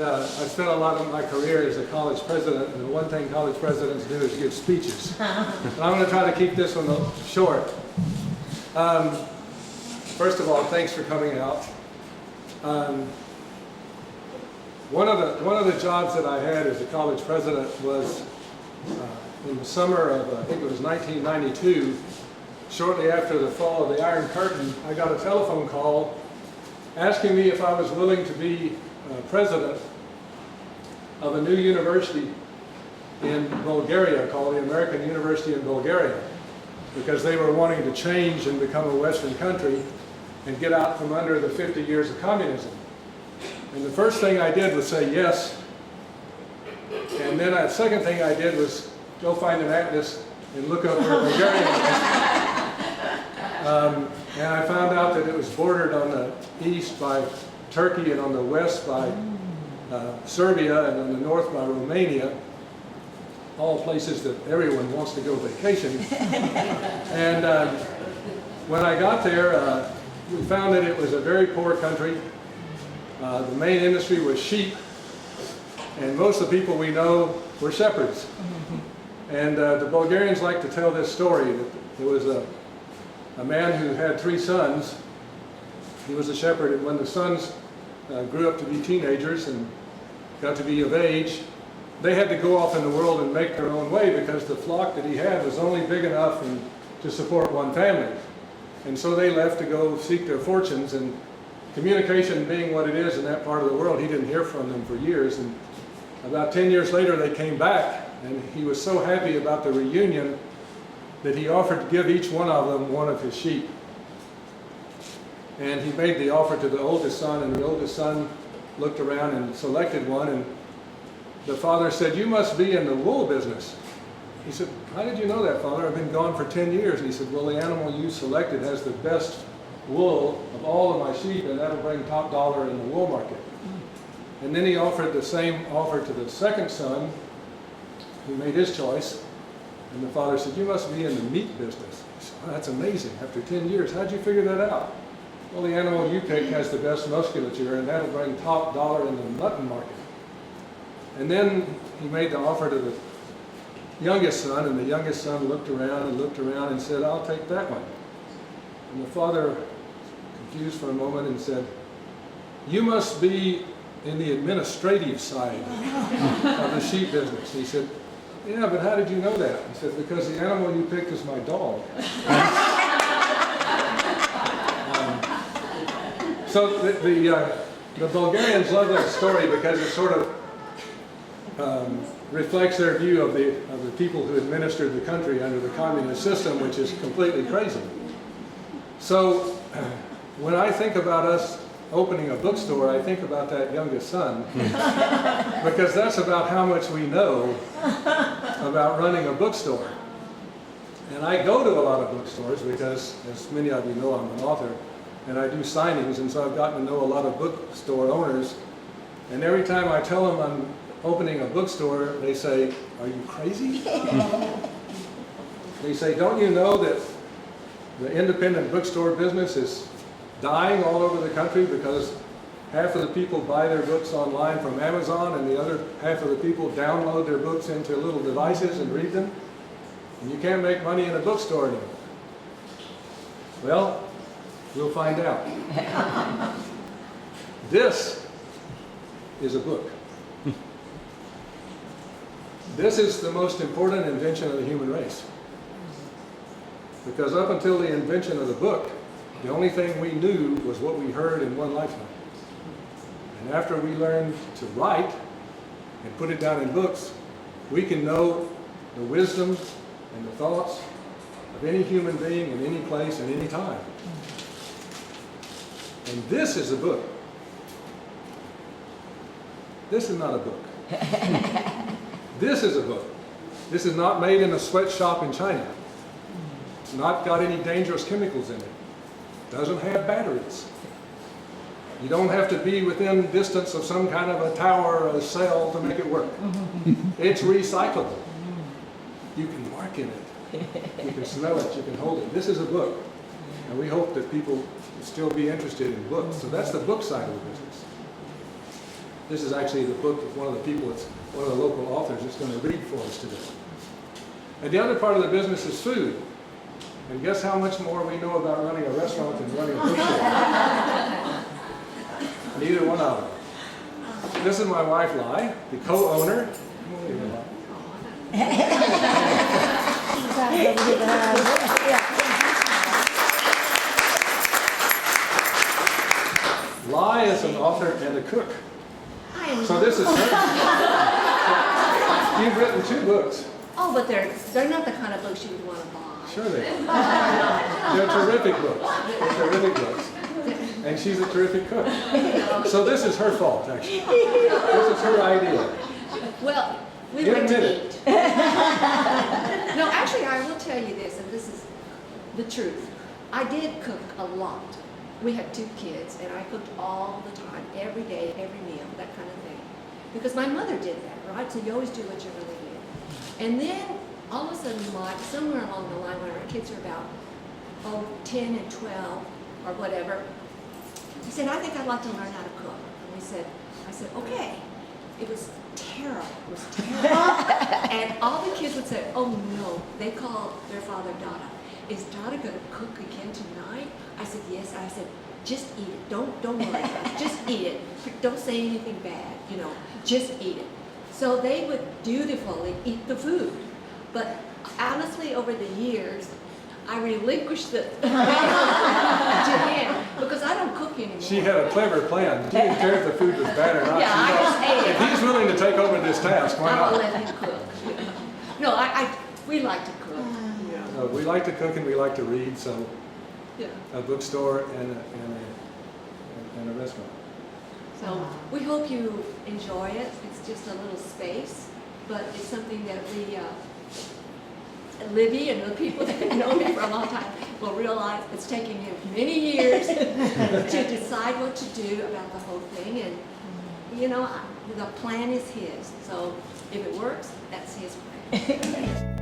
I spent a lot of my career as a college president, and the one thing college presidents do is give speeches. And I'm going to try to keep this one short. First of all, thanks for coming out. One of the jobs that I had as a college president was in the summer of, I think it was 1992, shortly after the fall of the Iron Curtain, I got a telephone call asking me if I was willing to be president of a new university in Bulgaria called the American University in Bulgaria, because they were wanting to change and become a Western country and get out from under the 50 years of communism. And the first thing I did was say yes, and then the second thing I did was go find an atlas and look up where Bulgaria was. And I found out that it was bordered on the east by Turkey and on the west by Serbia and on the north by Romania, all places that everyone wants to go vacation. And when I got there, we found that it was a very poor country. The main industry was sheep, and most of the people we know were shepherds. And the Bulgarians like to tell this story, that there was a man who had 3 sons. He was a shepherd, and when the sons grew up to be teenagers and got to be of age, they had to go off in the world and make their own way, because the flock that he had was only big enough to support one family. And so they left to go seek their fortunes, and communication being what it is in that part of the world, he didn't hear from them for years. And about 10 years later they came back, and he was so happy about the reunion that he offered to give each one of them one of his sheep. And he made the offer to the oldest son, and the oldest son looked around and selected one, and the father said, "You must be in the wool business." He said, "How did you know that, Father? I've been gone for 10 years. And he said, "Well, the animal you selected has the best wool of all of my sheep, and that'll bring top dollar in the wool market." And then he offered the same offer to the second son, who made his choice. And the father said, "You must be in the meat business." He said, "Oh, that's amazing. After 10 years, how'd you figure that out?" "Well, the animal you picked has the best musculature, and that'll bring top dollar in the mutton market." And then he made the offer to the youngest son, and the youngest son looked around and said, "I'll take that one." And the father, confused for a moment, and said, "You must be in the administrative side of the sheep business." He said, "Yeah, but how did you know that?" He said, "Because the animal you picked is my dog." So the Bulgarians love that story because it sort of reflects their view of the people who administered the country under the communist system, which is completely crazy. So when I think about us opening a bookstore, I think about that youngest son, because that's about how much we know about running a bookstore. And I go to a lot of bookstores because, as many of you know, I'm an author, and I do signings, and so I've gotten to know a lot of bookstore owners. And every time I tell them I'm opening a bookstore, they say, "Are you crazy?" They say, "Don't you know that the independent bookstore business is dying all over the country because half of the people buy their books online from Amazon, and the other half of the people download their books into little devices and read them? And you can't make money in a bookstore anymore." Well, we'll find out. This is a book. This is the most important invention of the human race. Because up until the invention of the book, the only thing we knew was what we heard in one lifetime. And after we learned to write and put it down in books, we can know the wisdom and the thoughts of any human being in any place and any time. And this is a book. This is not a book. This is a book. This is not made in a sweatshop in China. It's not got any dangerous chemicals in it. It doesn't have batteries. You don't have to be within distance of some kind of a tower or a cell to make it work. It's recyclable. You can mark in it. You can smell it. You can hold it. This is a book. And we hope that people will still be interested in books. So that's the book side of the business. This is actually the book of one of the people, it's one of the local authors that's going to read for us today. And the other part of the business is food. And guess how much more we know about running a restaurant than running a bookstore? Neither one of them. This is my wife, Lai, the co-owner. Lai is an author and a cook. So this is her. You've written 2 books. Oh, but they're not the kind of books you would want to buy. Sure they are. They're terrific books. They're terrific books. And she's a terrific cook. So this is her fault, actually. This is her idea. Well, we You like admit to it. eat. No, actually, I will tell you this, and this is the truth. I did cook a lot. We had 2 kids, and I cooked all the time, every day, every meal, that kind of thing. Because my mother did that, right? So you always do what your mother did. And then, all of a sudden, somewhere along the line, when our kids are about 10 and 12, or whatever, he said, I think I'd like to learn how to cook. And I said, okay. It was terrible. It was terrible. And all the kids would say, oh no, they call their father Dada. Is Dada going to cook again tonight? I said, yes. I said, just eat it. Don't worry about it. Just eat it. Don't say anything bad, just eat it. So they would dutifully eat the food. But honestly, over the years, I relinquished it to him because I don't cook anymore. She had a clever plan. She didn't care if the food was bad or not. Yeah, I just ate it. If he's willing to take over this task, why I'm not? gonna let him cook. No, we like to cook. We like to cook and we like to read, so Yeah. a bookstore and a restaurant. So we hope you enjoy it. It's just a little space, but it's something that we, Libby and the people that know me for a long time will realize it's taking him many years to decide what to do about the whole thing. And, the plan is his. So if it works, that's his plan.